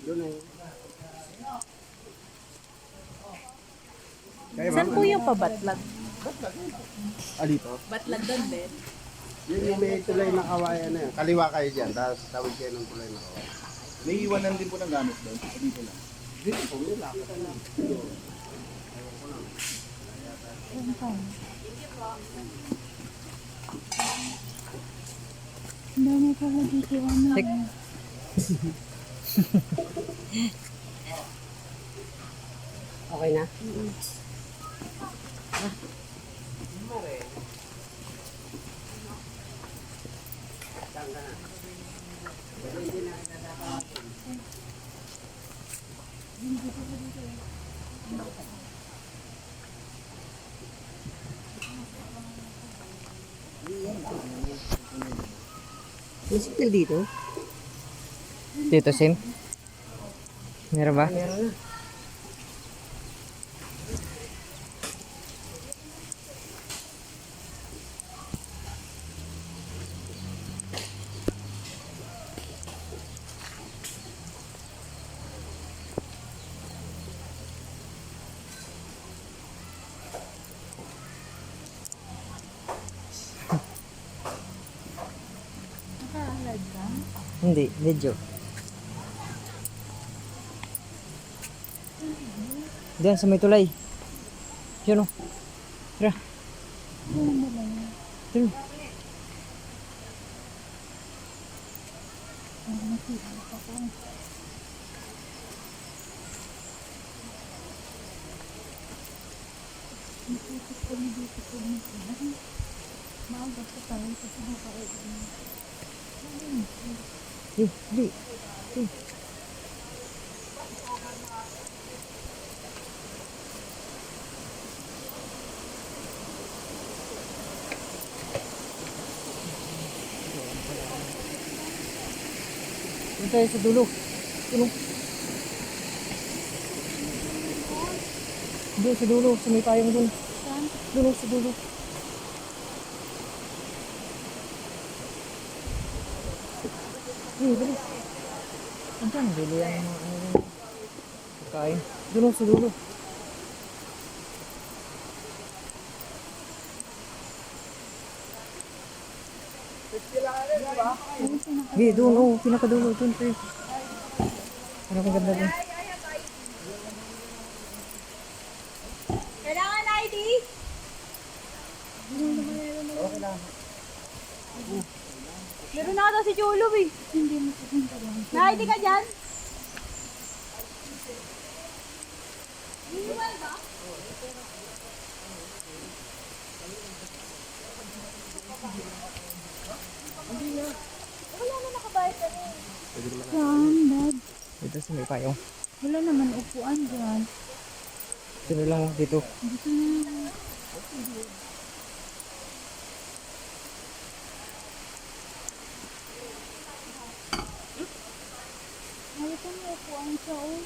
Doon eh. Saan po yung pabatlag? Ah, dito? Batlag doon din. Yun yung may tulay na kawayan na yan. Kaliwa kayo dyan, tapos tawid kayo ng tulay na kawayan. May iwanan din po ng gamit doon. Dito lang. Dito po, may lakad na. Ang dami pala dito ano. Okay na? May signal dito? Dito, Sim? Meron ba? Meron na. Nakaalad ka? Hindi, medyo. Diyan sa may tulay. Yun o. Tara. Ano mo lang yan? Tara. Ang nakita ko. Nakikita kami dito sa mga. Maaga pa tayo kasi nakauwi. Di. Doon tayo sa dulo. Dulo. Doon sa dulo. Sa may payong doon. Saan? Doon sa dulo. Dali. Andiyan, dulo yan ang mga ano yun. Pagkain. Doon sa dulo. Hindi, doon. Oh, pinakadulo. Doon, pre. Parang maganda doon. Kailangan ID? Meron na ata si Cholo eh. Hindi mo pupunta lang. May ID ka dyan? Wala na nakabayad ka rin. Saan, Dad? Dito sa may payong. Wala naman upuan dyan. Dito lang oh, dito. Dito na. Wala kang upuan siya, oh.